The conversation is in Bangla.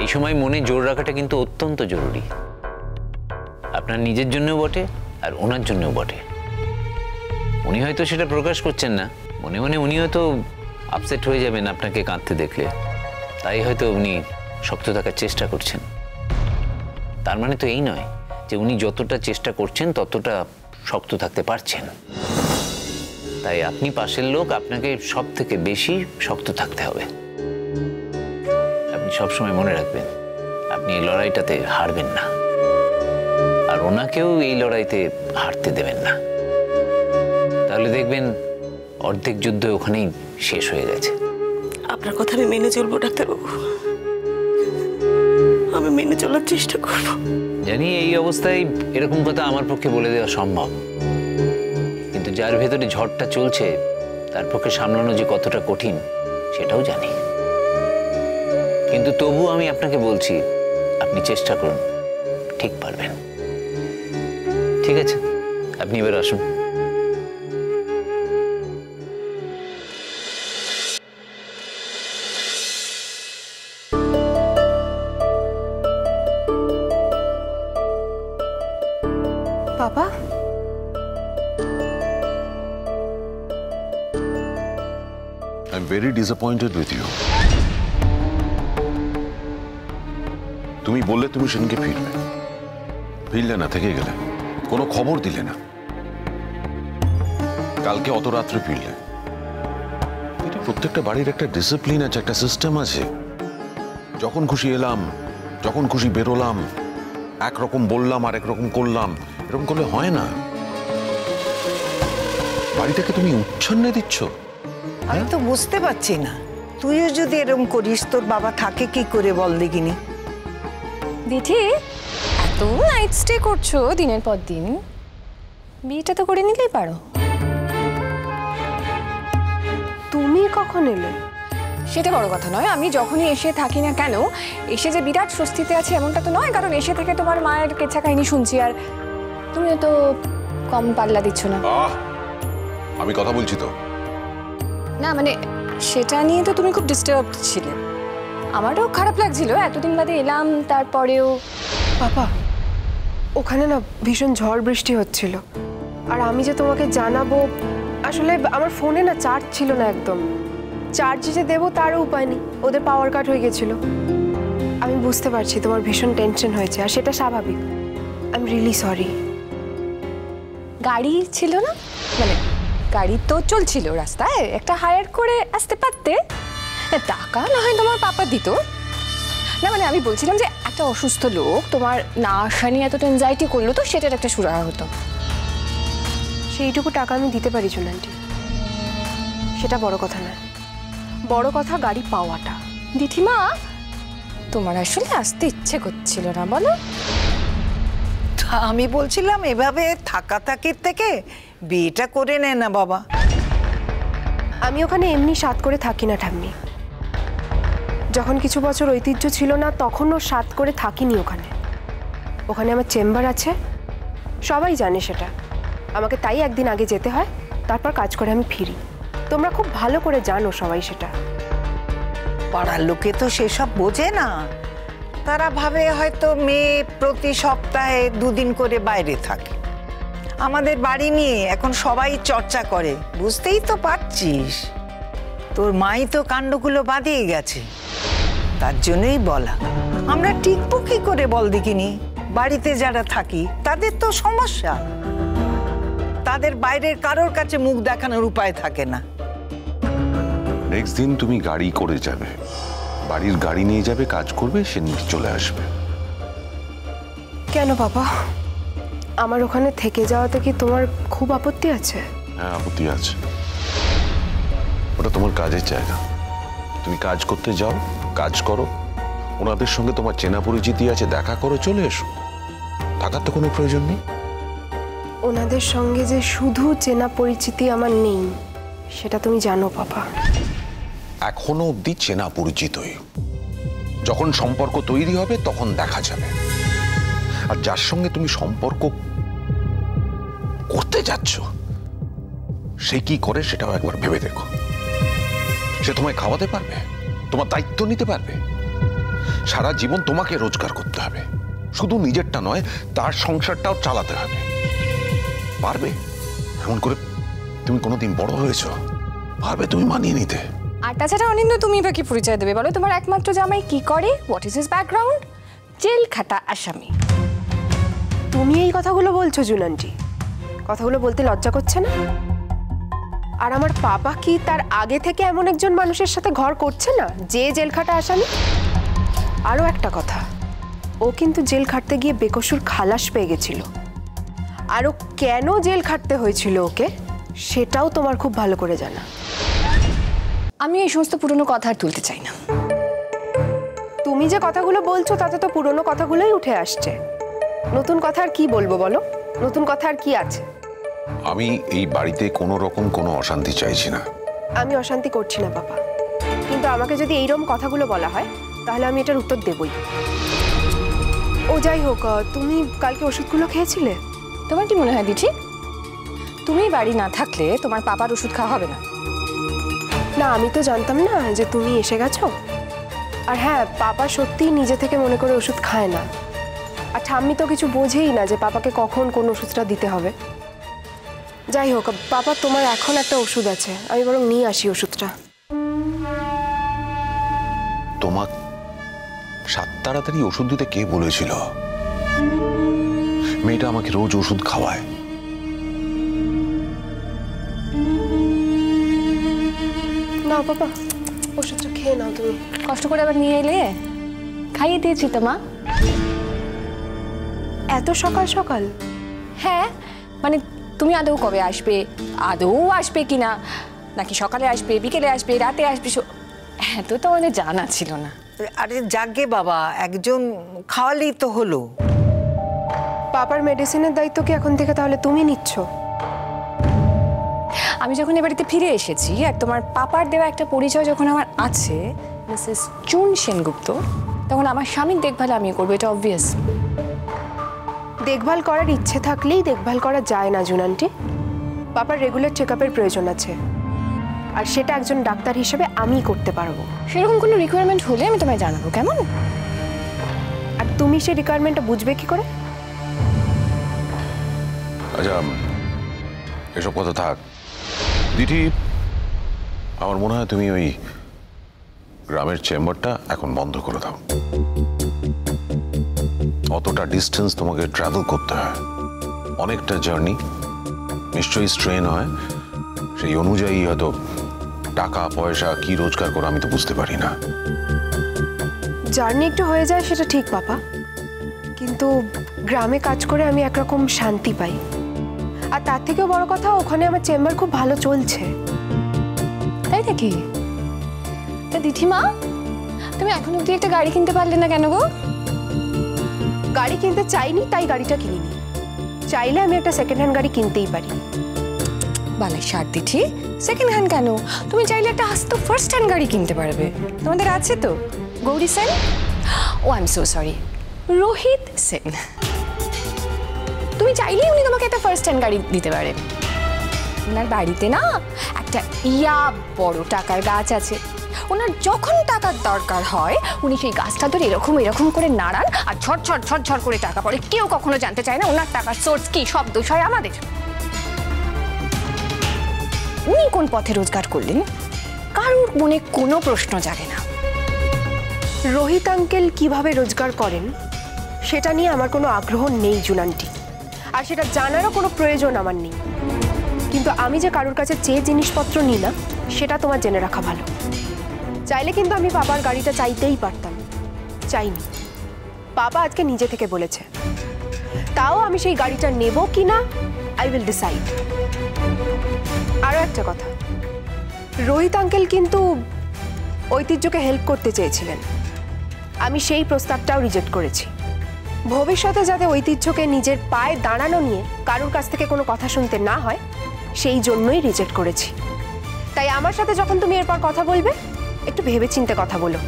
এই সময় মনে জোর রাখাটা কিন্তু অত্যন্ত জরুরি, আপনার নিজের জন্যও বটে আর ওনার জন্যও বটে। উনি হয়তো সেটা প্রকাশ করছেন না, মনে মনে উনি হয়তো আপসেট হয়ে যাবেন আপনাকে কাঁদতে দেখলে, তাই হয়তো উনি শক্ত থাকার চেষ্টা করছেন। তার মানে তো এই নয় যে উনি যতটা চেষ্টা করছেন ততটা শক্ত থাকতে পারছেন। তাই আপনি পাশের লোক, আপনাকে সব থেকে বেশি শক্ত থাকতে হবে। আপনি সবসময় মনে রাখবেন আপনি এই লড়াইটাতে হারবেন না, আর ওনাকেও এই লড়াইতে হারতে দেবেন না। তাহলে দেখবেন অর্ধেক যুদ্ধ ওখানেই শেষ হয়ে গেছে। আপনার কথা আমি মেনে চলবো ডাক্তারবাবু, আমি মেনে চলার চেষ্টা করব। জানি এই অবস্থায় এরকম কথা আমার পক্ষে বলে দেওয়া সম্ভব, কিন্তু যার ভেতরে ঝড়টা চলছে তার পক্ষে সামলানো যে কতটা কঠিন সেটাও জানি। কিন্তু তবু আমি আপনাকে বলছি, আপনি চেষ্টা করুন, ঠিক পারবেন। ঠিক আছে, আপনি এবার আসুন। বাবা, I'm very disappointed with you. তুমি বললে তুমি সেদিনকে ফিরবে, ফিরলে না, থেকে গেলে, কোনো খবর দিলে না। কালকে অত রাত্রে ফিরলে। এটা প্রত্যেকটা বাড়ির একটা ডিসিপ্লিন আছে, একটা সিস্টেম আছে। যখন খুশি এলাম, যখন খুশি বেরোলাম, একরকম বললাম আর একরকম করলাম, এরকম করলে হয় না। বাড়িটাকে তুমি উচ্ছন্নে দিচ্ছ। আমি তো বুঝতে পারছি না, তুইও যদি এরকম করিস তোর বাবা থাকে কি করে বল দেখিনি। দিদি এত নাইট স্টে করছো দিনের পর দিন, বিয়েটা তো করে নিলেই পারো। তুমি কখন এলে? সেটা বড় কথা নয়, আমি যখনই এসে থাকি না কেন, এসে যে বিরাট স্বস্তিতে আছে এমনটা তো নয়, কারণ এসে থেকে তোমার মায়ের কেচ্ছা কাহিনী শুনছি, আর তুমিও তো কম পাল্লা দিচ্ছ না। আমি কথা বলছি তো। না মানে সেটা নিয়ে তো তুমি খুব ডিস্টার্ব ছিলে, আমারও খারাপ লাগছিল, এতদিন বাদে এলাম তারপরেও। বাবা, ওখানে না ভীষণ ঝড় বৃষ্টি হচ্ছিল, আর আমি যে তোমাকে জানাবো, আসলে আমার ফোনে না চার্জ ছিল না একদম। চার্জ যে দেবো তারও উপায় নেই, ওদের পাওয়ার কাট হয়ে গেছিল। আমি বুঝতে পারছি তোমার ভীষণ টেনশন হয়েছে, আর সেটা স্বাভাবিক। I am really sorry. গাড়ি ছিল না, মানে গাড়ি তো চলছিল রাস্তায়, একটা হায়ার করে আসতে পারতে, টাকা না হয় তোমার পাপা দিত না। মানে আমি বলছিলাম যে একটা অসুস্থ লোক তোমার না আসা নিয়ে এতটা এনজাইটি করলো, তো সেটার একটা সুরাহা হতো। সেইটুকু টাকা আমি দিতে পারি আন্টি, সেটা বড় কথা না, বড় কথা গাড়ি পাওয়াটা। দিঠিমা, তোমার আসলে আসতে ইচ্ছে করছিল না বলো? আমি বলছিলাম এভাবে থাকা থাকির থেকে বিয়েটা করে নে না বাবা। আমি ওখানে এমনি সাত করে থাকি না ঠাম্মি, যখন কিছু বছর ঐতিহ্য ছিল না তখনও সাত করে থাকিনি ওখানে। ওখানে আমার চেম্বার আছে, সবাই জানে সেটা। আমাকে তাই একদিন আগে যেতে হয়, তারপর কাজ করে আমি ফিরি। তোমরা খুব ভালো করে জানো সবাই সেটা। পাড়ার লোকে তো সেসব বোঝে না, তারা ভাবে হয়তো মেয়ে প্রতি সপ্তাহে দুদিন করে বাইরে থাকে। আমাদের বাড়ি নিয়ে এখন সবাই চর্চা করে, বুঝতেই তো পারছিস। তোর মাই তো কাণ্ডগুলো বাঁধিয়ে গেছে, তার জন্যই বলা। আমরা টিকবো কি করে বল দেখিনি? বাড়িতে যারা থাকি তাদের তো সমস্যা, তাদের বাইরের কারোর কাছে মুখ দেখানোর উপায় থাকে না। নেক্সট দিন তুমি গাড়ি করে যাবে, বাড়ির গাড়ি নিয়ে যাবে, কাজ করবে, সে নিয়ে চলে আসবে। কেন বাবা, আমার ওখানে থেকে যাওয়াতে কি তোমার খুব আপত্তি আছে? হ্যাঁ, আপত্তি আছে। ওটা তোমার কাজের জায়গা, তুমি কাজ করতে যাও, কাজ করো। ওনাদের সঙ্গে তোমার চেনা পরিচিতি আছে, দেখা করো, চলে এসো। থাকার তো কোনো প্রয়োজন নেই। ওনাদের সঙ্গে যে শুধু চেনা পরিচিতি আমার নেই, সেটা তুমি জানো বাবা। এখনো অব্দি চেনা পরিচিতই, যখন সম্পর্ক তৈরি হবে তখন দেখা যাবে। আর যার সঙ্গে তুমি সম্পর্ক করতে যাচ্ছ সে কি করে সেটাও একবার ভেবে দেখো। সে তোমায় খাওয়াতে পারবে, তোমার দায়িত্ব নিতে পারবে? সারা জীবন তোমাকে রোজগার করতে হবে, শুধু নিজেরটা নয় তার সংসারটাও চালাতে হবে। পারবে? এমন করে তুমি কোনোদিন বড় হয়েছো, পারবে তুমি মানিয়ে নিতে? আর তাছাড়া অনিন্দ, তুমি বা কি পরিচয় দেবে বলো? তোমার একমাত্র জামাই কি করে? What is his background? জেল খাটা আসামি। তুমি এই কথাগুলো বলছো জুনান্টি? কথাগুলো বলতে লজ্জা করছে না? আর আমার পাপা কি তার আগে থেকে এমন একজন মানুষের সাথে ঘর করছে না যে জেল খাটা আসামি? আরও একটা কথা, ও কিন্তু জেল খাটতে গিয়ে বেকসুর খালাস পেয়ে গেছিল। আরও কেন জেল খাটতে হয়েছিল ওকে, সেটাও তোমার খুব ভালো করে জানা। আমি এই সমস্ত পুরনো কথা আর তুলতে চাই না। তুমি যে কথাগুলো বলছো তাতে তো পুরনো কথাগুলোই উঠে আসছে। নতুন কথা আর কি বলবো বলো? নতুন কথা আর কি আছে? আমি এই বাড়িতে কোনো রকম কোনো অশান্তি চাইছি না। আমি অশান্তি করছি না বাবা, কিন্তু আমাকে যদি এইরকম কথাগুলো বলা হয় তাহলে আমি এটার উত্তর দেবই। ও যাই হোক, তুমি কালকে ওষুধগুলো খেয়েছিলে? তোমার কি মনে হয় দিঠি, তুমি বাড়ি না থাকলে তোমার পাপার ওষুধ খাওয়া হবে না? না, আমি তো জানতাম না যে তুমি এসে গেছো। আর হ্যাঁ, পাপা সত্যিই নিজে থেকে মনে করে ওষুধ খায় না। আর ঠাম্মি তো কিছু বোঝেই না যে পাপাকে কখন কোন ওষুধটা দিতে হবে। যাই হোক পাপা, তোমার এখন একটা ওষুধ আছে, আমি বরং নিয়ে আসি ওষুধটা। তোমার সাত তাড়াতাড়ি ওষুধ দিতে কে বলেছিল? মেয়েটা আমাকে রোজ ওষুধ খাওয়ায়। না পাপা, ওষুধটা খেয়ে নাও তুমি। কষ্ট করে আবার নিয়ে এলে, খাইয়ে দিয়েছি তো মা। এত সকাল সকাল? হ্যাঁ, মানে তুমি আদৌ কবে আসবে, আদৌ আসবে কিনা, নাকি সকালে আসবে, বিকেলে আসবে, রাতে আসবে, এত তো আমাদের জানা ছিল না। আরে যাকে বাবা, একজন খাওয়ালেই তো হলো। পাপার মেডিসিনের দায়িত্ব কি এখন থেকে তাহলে তুমি নিচ্ছ? আমি যখন এ বাড়িতে ফিরে এসেছি আর তোমার পাপার দেওয়া একটা পরিচয় যখন আমার আছে, মিসেস চুন সেনগুপ্ত, তখন আমার স্বামীর দেখভাল আমি করবো, এটা অবভিয়াস। দেখভাল করার ইচ্ছে থাকলেই দেখভাল করা যায় না জুনান্টি। পাপার রেগুলার চেকআপের প্রয়োজন আছে, আর সেটা একজন ডাক্তার হিসেবে আমিই করতে পারবো। সেরকম কোনো রিকোয়ারমেন্ট হলে আমি তোমায় জানাবো, কেমন? আর তুমি সেই রিকোয়ারমেন্টটা বুঝবে কি করে? আচ্ছা, এসব কথা থাক দিদি। আমার মনে হয় তুমি ওই গ্রামের চেম্বারটা এখন বন্ধ করে দাও। অতটা ডিস্টেন্স তোমাকে ট্রাভেল করতে হয়, অনেকটা জার্নি, নিশ্চয়ই স্ট্রেন হয়। সেই অনুযায়ী হয়তো টাকা পয়সা কি রোজগার করো আমি তো বুঝতে পারি না। জার্নি একটু হয়ে যায় সেটা ঠিক পাপা, কিন্তু গ্রামে কাজ করে আমি একরকম শান্তি পাই। আর তার থেকেও বড় কথা, ওখানে আমার চেম্বার খুব ভালো চলছে। তাই নাকি? তা দিঠিমা, তুমি এখন অব্দি একটা গাড়ি কিনতে পারলে না কেন গো? গাড়ি কিনতে চাইনি তাই গাড়িটা কিনিনি। চাইলে আমি একটা সেকেন্ড হ্যান্ড গাড়ি কিনতেই পারি। বালাই সার দিঠি, সেকেন্ড হ্যান্ড কেন? তুমি চাইলে একটা আস্ত ফার্স্ট হ্যান্ড গাড়ি কিনতে পারবে। তোমাদের আছে তো Gouri Sen, oh I am so sorry, Rohit Sen. তুমি চাইলেই উনি তোমাকে একটা ফার্স্ট হ্যান্ড গাড়ি দিতে পারেন। ওনার বাড়িতে না একটা বড় টাকার গাছ আছে। ওনার যখন টাকার দরকার হয় উনি সেই গাছটা ধরে এরকম এরকম করে নাড়ান আর ঝরঝর ঝরঝর করে টাকা পড়ে। কেউ কখনো জানতে চায় না ওনার টাকার সোর্স কি, সব দোষ হয় আমাদের। উনি কোন পথে রোজগার করলেন কারোর মনে কোনো প্রশ্ন জাগে না। রোহিত আঙ্কেল কিভাবে রোজগার করেন সেটা নিয়ে আমার কোনো আগ্রহ নেই জুনান্টি, আর সেটা জানারও কোনো প্রয়োজন আমার নেই। কিন্তু আমি যে কারোর কাছে চেয়ে জিনিসপত্র নিই না সেটা তোমার জেনে রাখা ভালো। চাইলে কিন্তু আমি পাপার গাড়িটা চাইতেই পারতাম, চাইনি। পাপা আজকে নিজে থেকে বলেছে, তাও আমি সেই গাড়িটা নেব কি না আই উইল ডিসাইড। আরও একটা কথা, রোহিত আঙ্কেল কিন্তু ঐতিহ্যকে হেল্প করতে চেয়েছিলেন, আমি সেই প্রস্তাবটাও রিজেক্ট করেছি। ভবিষ্যতে যাতে ঐতিহ্যকে নিজের পায়ে দাঁড়ানো নিয়ে কারোর কাছ থেকে কোনো কথা শুনতে না হয় সেই জন্যই রিজেক্ট করেছি। তাই আমার সাথে যখন তুমি এরপর কথা বলবে একটু ভেবেচিন্তে কথা বলো।